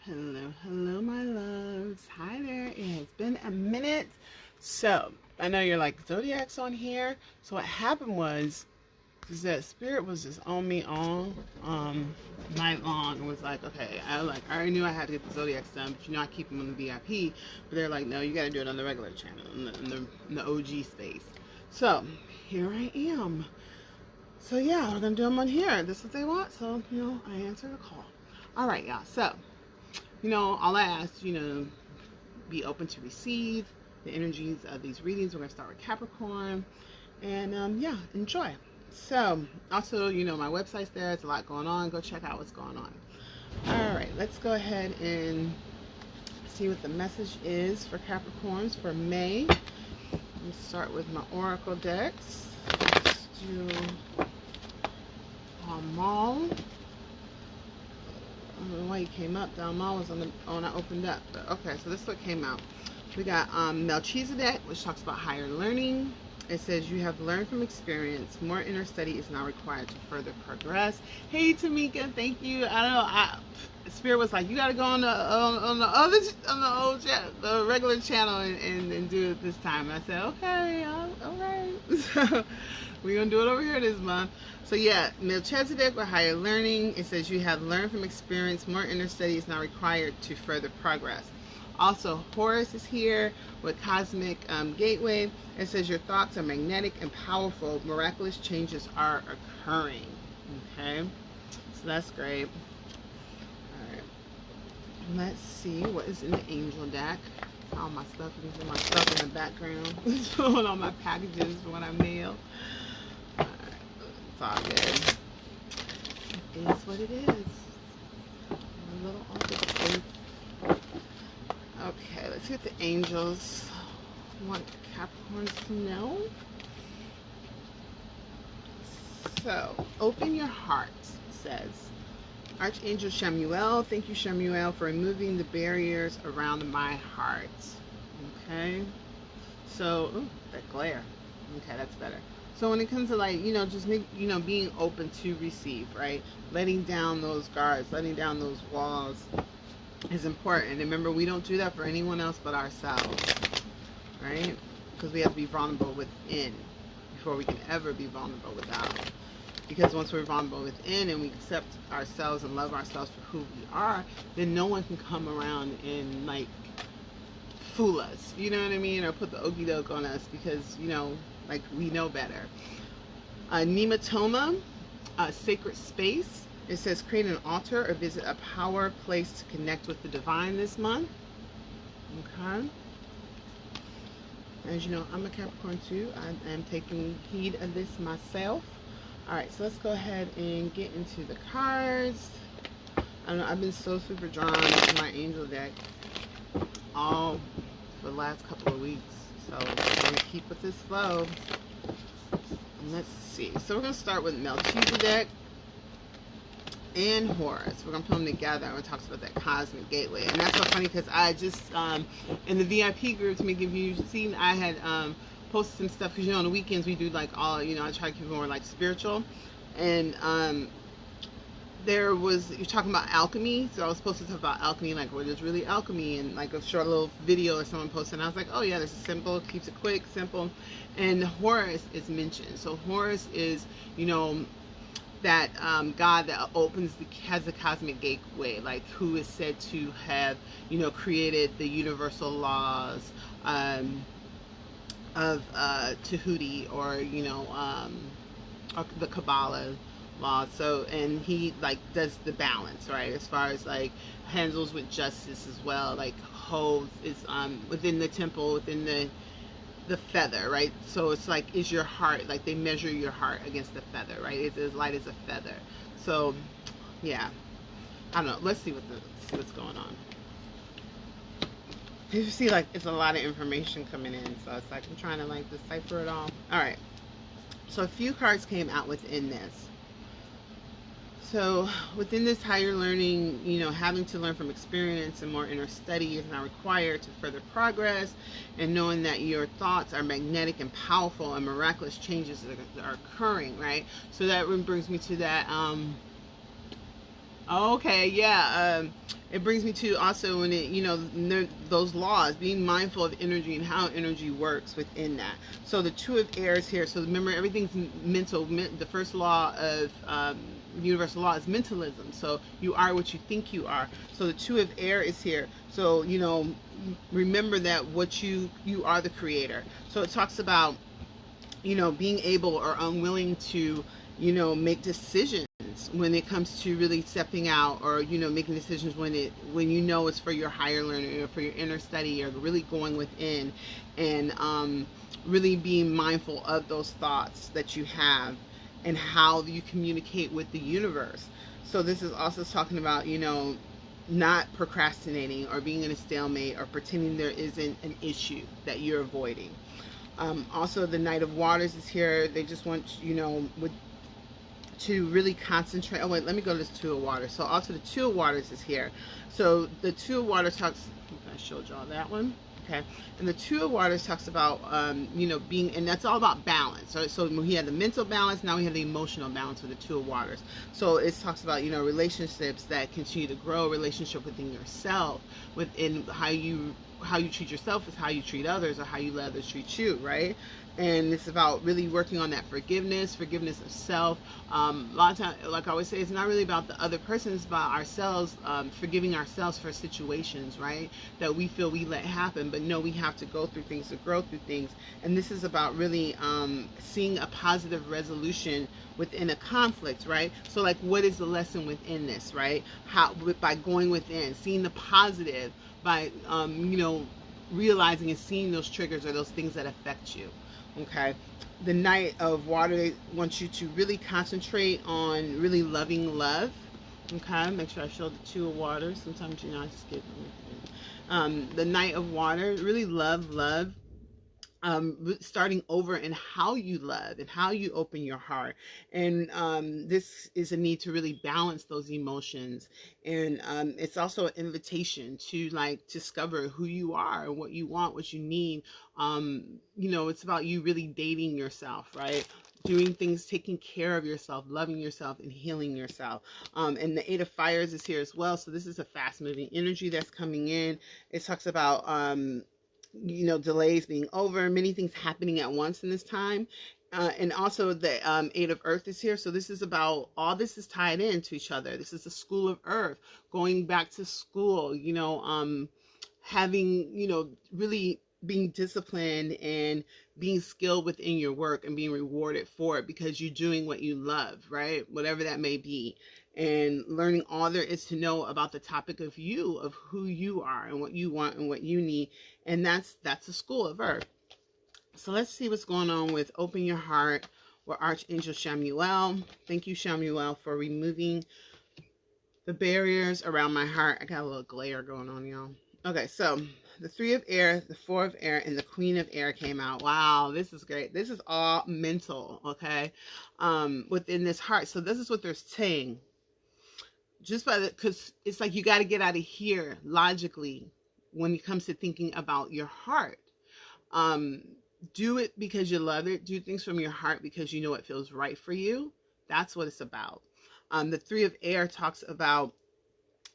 Hello, hello, my loves. Hi there. It has been a minute. So, I know you're like, Zodiac's on here. So, what happened was, is that Spirit was just on me all night long. It was like, okay, I already knew I had to get the Zodiacs done, but I keep them on the VIP. But they're like, no, you got to do it on the regular channel, in the OG space. So, here I am. So, yeah, we're going to do them on here. This is what they want. So, I answer the call. All right, y'all. So, all I ask, be open to receive the energies of these readings. We're going to start with Capricorn. And, yeah, enjoy. So, also, my website's there. It's a lot going on. Go check out what's going on. All right, let's go ahead and see what the message is for Capricorns for May. Let me start with my Oracle decks. Let's do Mal. I don't know why he came up. Dalmal was on I opened up. But okay, so this is what came out. We got Melchizedek, which talks about higher learning. It says you have learned from experience. More inner study is now required to further progress. Hey Tamika, thank you. I don't know. Spirit was like, you got to go on the regular channel and do it this time. And I said, okay, all right. So we're gonna do it over here this month. So yeah, Melchizedek with higher learning. It says you have learned from experience. More inner study is now required to further progress. Also, Horus is here with Cosmic Gateway. It says your thoughts are magnetic and powerful. Miraculous changes are occurring. Okay, so that's great. All right, let's see what is in the Angel deck. All my stuff, my stuff in the background. Showing all my packages when I mail. It's all good. It is what it is. A little office space. Okay, let's see what the angels want Capricorns to know. So, open your heart, says Archangel Shamuel. Thank you, Shamuel, for removing the barriers around my heart. Okay. So, ooh, that glare. Okay, that's better. So when it comes to just being open to receive, right? Letting down those guards, letting down those walls is important. And remember, we don't do that for anyone else but ourselves, right? Because we have to be vulnerable within before we can ever be vulnerable without. Because once we're vulnerable within and we accept ourselves and love ourselves for who we are, then no one can come around and fool us, you know what I mean? Or put the okie doke on us because, we know better. Nematoma, sacred space. It says create an altar or visit a power place to connect with the divine this month. Okay. As you know, I'm a Capricorn too. I am taking heed of this myself. All right, so let's go ahead and get into the cards. I don't know, I've been so super drawn to my angel deck all for the last couple of weeks. So we're going to keep with this flow. And let's see. So we're going to start with Melchizedek and Horus. We're going to put them together. And it talks about that Cosmic Gateway. And that's so funny because I just, in the VIP group, to make if you've seen, I had posted some stuff. Because, on the weekends we do I try to keep it more spiritual. And you're talking about alchemy, so I was supposed to talk about alchemy, what is really alchemy, and a short little video that someone posted, and I was like, oh yeah, this is simple, keeps it quick, simple. And Horus is mentioned. So Horus is, that God that has the cosmic gateway, who is said to have, created the universal laws of Tahuti, or the Kabbalah law. So, and he does the balance, right, as far as handles with justice as well. Holds is within the temple, within the feather, right? So it's is your heart, they measure your heart against the feather, right? It's as light as a feather. So yeah, I don't know, let's see what's going on. You see, it's a lot of information coming in, so it's I'm trying to decipher it all. All right, so a few cards came out within this. So within this higher learning, having to learn from experience and more inner study is now required to further progress, and knowing that your thoughts are magnetic and powerful and miraculous changes are occurring, right? So that brings me to that Okay, yeah. It brings me to also when it, those laws, being mindful of energy and how energy works within that. So the two of air is here. So remember, everything's mental. The first law of universal law is mentalism. So you are what you think you are. So the two of air is here. So remember that what you are the creator. So it talks about being able or unwilling to, make decisions when it comes to really stepping out, or, making decisions when it's for your higher learning or for your inner study, or really going within and really being mindful of those thoughts that you have and how you communicate with the universe. So this is also talking about, not procrastinating or being in a stalemate or pretending there isn't an issue that you're avoiding. Also, the Knight of Waters is here. They just want, to really concentrate. Oh, wait, let me go to this Two of Waters. So, also, the Two of Waters is here. So, the Two of Waters talks, I showed y'all that one. Okay. And the Two of Waters talks about, being, and that's all about balance. So we had the mental balance, now we have the emotional balance with the Two of Waters. So it talks about, relationships that continue to grow, relationship within yourself, within how you treat yourself is how you treat others, or how you let others treat you, right? And it's about really working on that forgiveness of self. A lot of times, like I always say, it's not really about the other person, it's about ourselves, forgiving ourselves for situations, right, that we feel we let happen. But no, we have to go through things to grow through things. And this is about really seeing a positive resolution within a conflict, right? So like, what is the lesson within this, right? How, by going within, seeing the positive, by realizing and seeing those triggers or those things that affect you. Okay, the Knight of Water wants you to really concentrate on really loving love. Okay, make sure I show the Two of Waters. Sometimes I just get the Knight of Water. Really love, starting over in how you love and how you open your heart. And this is a need to really balance those emotions. And it's also an invitation to like discover who you are, what you want, what you need. It's about you really dating yourself, right? Doing things, taking care of yourself, loving yourself, and healing yourself. And the Eight of Fires is here as well. So this is a fast moving energy that's coming in. It talks about delays being over, many things happening at once in this time. And also the Eight of Earth is here. So this is about, all this is tied into each other. This is the School of Earth, going back to school, having, really being disciplined and being skilled within your work and being rewarded for it because you're doing what you love, right? Whatever that may be. And learning all there is to know about the topic of you, of who you are and what you want and what you need. And that's the School of Earth. So let's see what's going on with Open Your Heart with Archangel Chamuel. Thank you, Chamuel, for removing the barriers around my heart. I got a little glare going on, y'all. Okay, so the Three of Air, the Four of Air, and the Queen of Air came out. Wow, this is great. This is all mental, okay, within this heart. So this is what they're saying. Just because it's like you got to get out of here logically when it comes to thinking about your heart. Do it because you love it. Do things from your heart because you know it feels right for you. That's what it's about. The Three of Air talks about,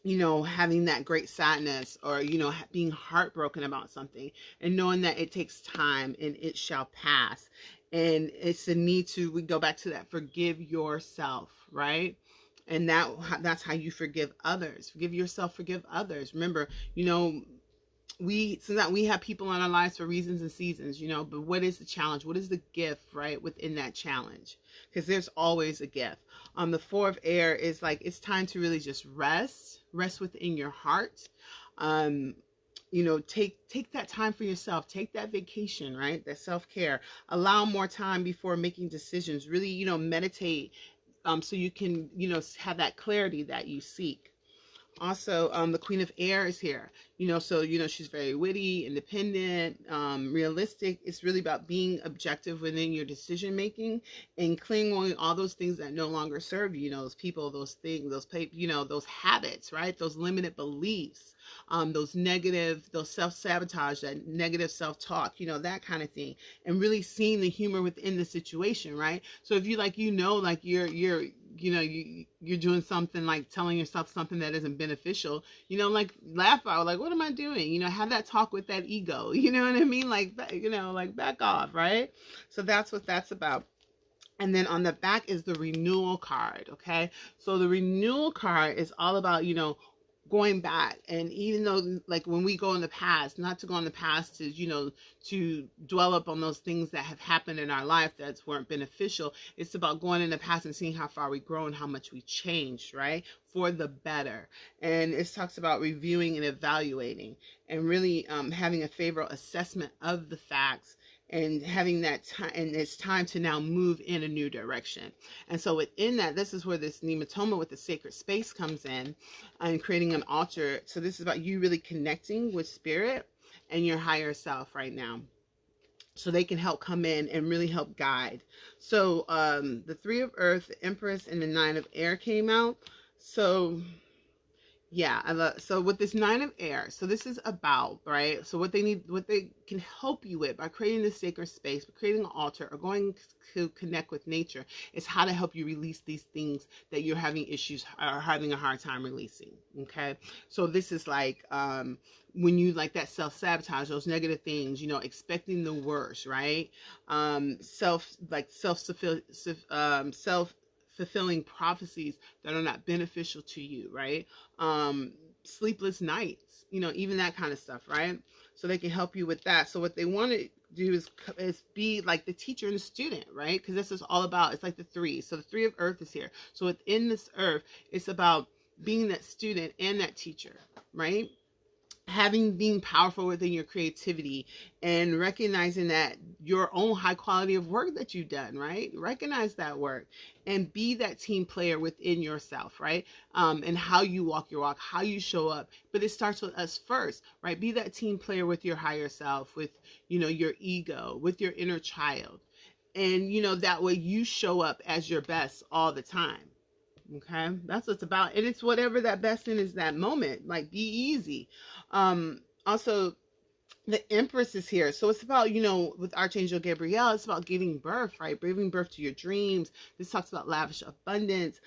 having that great sadness, or, being heartbroken about something and knowing that it takes time and it shall pass. And it's a need to, we go back to that, forgive yourself, right? And that's how you forgive others. Forgive yourself, forgive others. Remember, sometimes we have people in our lives for reasons and seasons, but what is the challenge? What is the gift, right, within that challenge? Because there's always a gift. The Four of Air is like, it's time to really just rest within your heart. Take that time for yourself. Take that vacation, right? That self-care. Allow more time before making decisions. Really, meditate, so you can, have that clarity that you seek. Also, the Queen of Air is here, so, she's very witty, independent, realistic. It's really about being objective within your decision making and clearing away all those things that no longer serve you, those people, those things, those habits, right? Those limited beliefs, those negative, those self-sabotage, that negative self-talk, that kind of thing. And really seeing the humor within the situation, right? So if you you're you're doing something like telling yourself something that isn't beneficial, like laugh out, like, what am I doing? Have that talk with that ego. You know what I mean? Like, like back off, right? So that's what that's about. And then on the back is the renewal card. Okay. So the renewal card is all about, going back. And even though, like, when we go in the past, not to go in the past to, to dwell up on those things that have happened in our life that weren't beneficial. It's about going in the past and seeing how far we grow and how much we changed, right? For the better. And it talks about reviewing and evaluating and really having a favorable assessment of the facts and having that time, and it's time to now move in a new direction. And so within that, this is where this nematoma with the sacred space comes in, and creating an altar. So this is about you really connecting with spirit and your higher self right now, so they can help come in and really help guide. So the 3 of Earth, the Empress, and the 9 of Air came out. So yeah, so with this 9 of Air, so this is about, right? So what they can help you with by creating this sacred space, by creating an altar, or going to connect with nature, is how to help you release these things that you're having issues or having a hard time releasing. Okay, so this is like when you like that self-sabotage, those negative things, expecting the worst, right? Self-fulfilling prophecies that are not beneficial to you, right? Sleepless nights, even that kind of stuff, right? So they can help you with that. So what they want to do is be like the teacher and the student, right? Because this is all about, it's like the 3. So the 3 of Earth is here. So within this Earth, it's about being that student and that teacher, right? Being powerful within your creativity and recognizing that your own high quality of work that you've done, right? Recognize that work and be that team player within yourself, right? And how you walk your walk, how you show up. But it starts with us first, right? Be that team player with your higher self, with, your ego, with your inner child. And, that way you show up as your best all the time. Okay, that's what it's about. And it's whatever that best in is that moment. Like, be easy. Also, the Empress is here. So it's about, with Archangel Gabriel, it's about giving birth, right? Giving birth to your dreams. This talks about lavish abundance.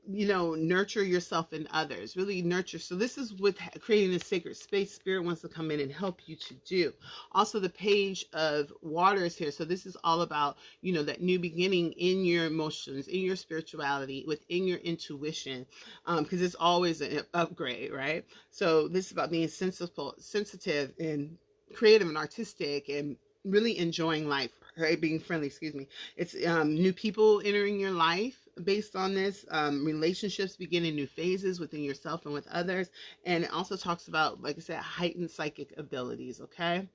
Nurture yourself and others, really nurture. So this is with creating a sacred space. Spirit wants to come in and help you to do. Also, the Page of Water is here. So this is all about, that new beginning in your emotions, in your spirituality, within your intuition, because it's always an upgrade, right? So this is about being sensitive and creative and artistic and really enjoying life, right? Being friendly, excuse me. It's new people entering your life based on this, relationships beginning new phases within yourself and with others. And it also talks about, like I said, heightened psychic abilities. Okay,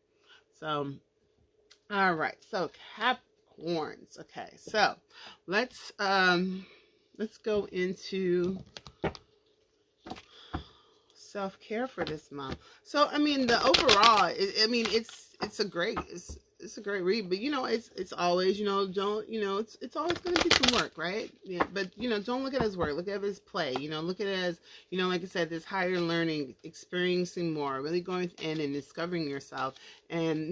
so all right, so Capricorns. Okay, so let's go into self-care for this month. So I mean, the overall, it's a great read, but it's always, don't, it's always going to be some work, right? Yeah, but don't look at it as work, look at it as play, look at it as, like I said, this higher learning, experiencing more, really going within and discovering yourself, and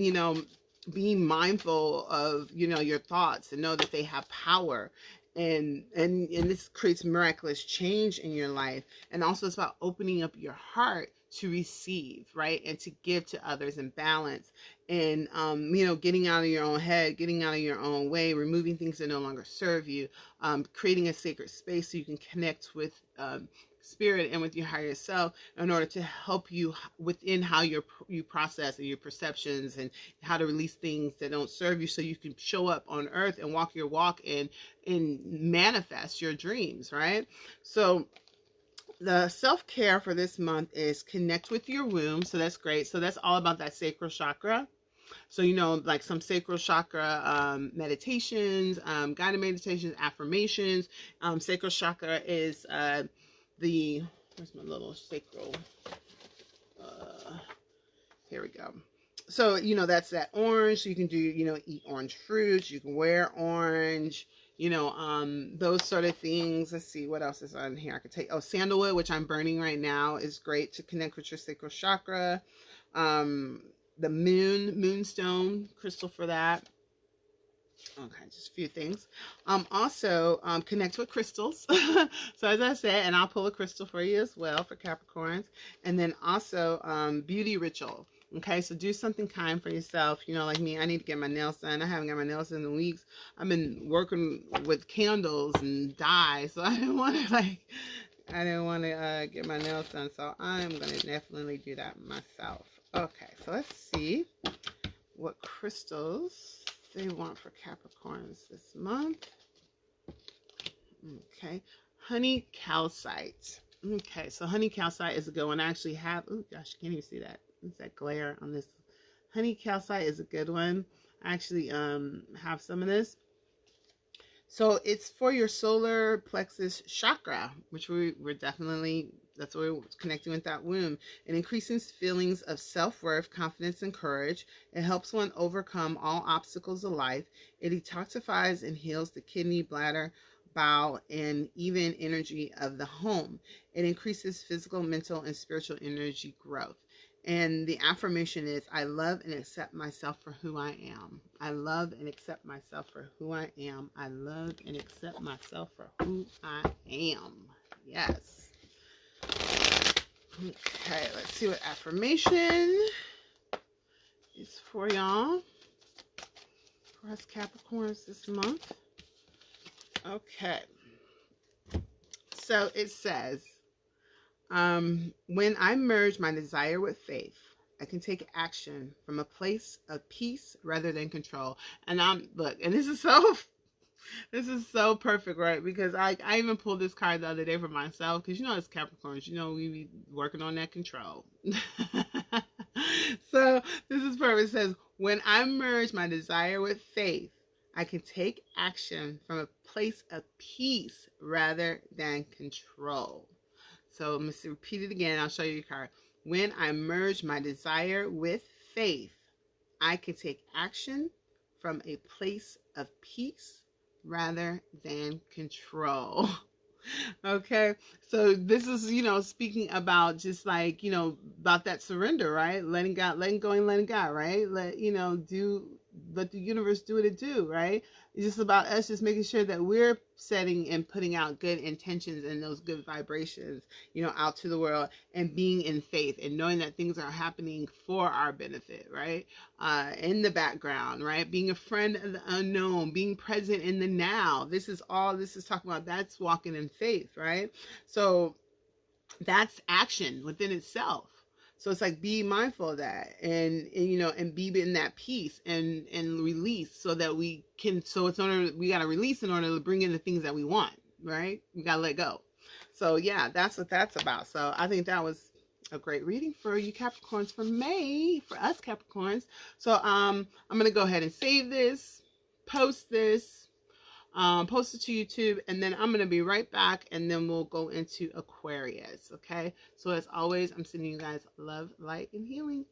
being mindful of your thoughts, and know that they have power. And this creates miraculous change in your life. And also it's about opening up your heart to receive, right? And to give to others in balance. And, getting out of your own head, getting out of your own way, removing things that no longer serve you, creating a sacred space so you can connect with spirit and with your higher self in order to help you within how you process and your perceptions, and how to release things that don't serve you, so you can show up on earth and walk your walk and manifest your dreams, right? So the self-care for this month is connect with your womb. So that's great. So that's all about that sacral chakra. So, like some sacral chakra meditations, guided meditations, affirmations. Sacral chakra is where's my little sacral? Here we go. So, that's that orange. So you can do, eat orange fruits. You can wear orange, those sort of things. Let's see what else is on here. I could take, sandalwood, which I'm burning right now, is great to connect with your sacral chakra. The moonstone crystal for that. Okay, just a few things. Also, connect with crystals. So as I said, and I'll pull a crystal for you as well for Capricorns. And then also, beauty ritual. Okay, so do something kind for yourself. You know, like me, I need to get my nails done. I haven't got my nails done in weeks. I've been working with candles and dye, so I didn't want to get my nails done. So I'm gonna definitely do that myself. Okay, so let's see what crystals they want for Capricorns this month. Okay, honey calcite. Okay, so honey calcite is a good one. I actually have, oh gosh, can't even see that. It's that glare on this. Honey calcite is a good one. I actually have some of this. So it's for your solar plexus chakra, which we're definitely, that's where we're connecting with that womb. It increases feelings of self-worth, confidence, and courage. It helps one overcome all obstacles of life. It detoxifies and heals the kidney, bladder, bowel, and even energy of the home. It increases physical, mental, and spiritual energy growth. And the affirmation is, I love and accept myself for who I am. I love and accept myself for who I am. I love and accept myself for who I am. Yes. Okay, let's see what affirmation is for y'all. For us Capricorns this month. Okay. So it says, when I merge my desire with faith, I can take action from a place of peace rather than control. And look, and this is so perfect, right? Because I even pulled this card the other day for myself, because you know, as Capricorns, you know, we be working on that control. So this is perfect. It says, when I merge my desire with faith, I can take action from a place of peace rather than control. So let me repeat it again. I'll show you your card. When I merge my desire with faith, I can take action from a place of peace rather than control. Okay, so this is, you know, speaking about just like, you know, about that surrender, right? Letting go and letting God, right? Let the universe do what it do, right? It's just about us just making sure that we're setting and putting out good intentions and those good vibrations, you know, out to the world, and being in faith and knowing that things are happening for our benefit, right? In the background, right? Being a friend of the unknown, being present in the now. This is talking about, that's walking in faith, right? So that's action within itself. So it's like, be mindful of that, and you know, and be in that peace and release, so that we can, so it's we got to release in order to bring in the things that we want, right? We got to let go. So yeah, that's what that's about. So I think that was a great reading for you Capricorns, for May, for us Capricorns. So I'm going to go ahead and save this, post this, post it to YouTube, and then I'm going to be right back, and then we'll go into Aquarius, okay? So as always, I'm sending you guys love, light, and healing.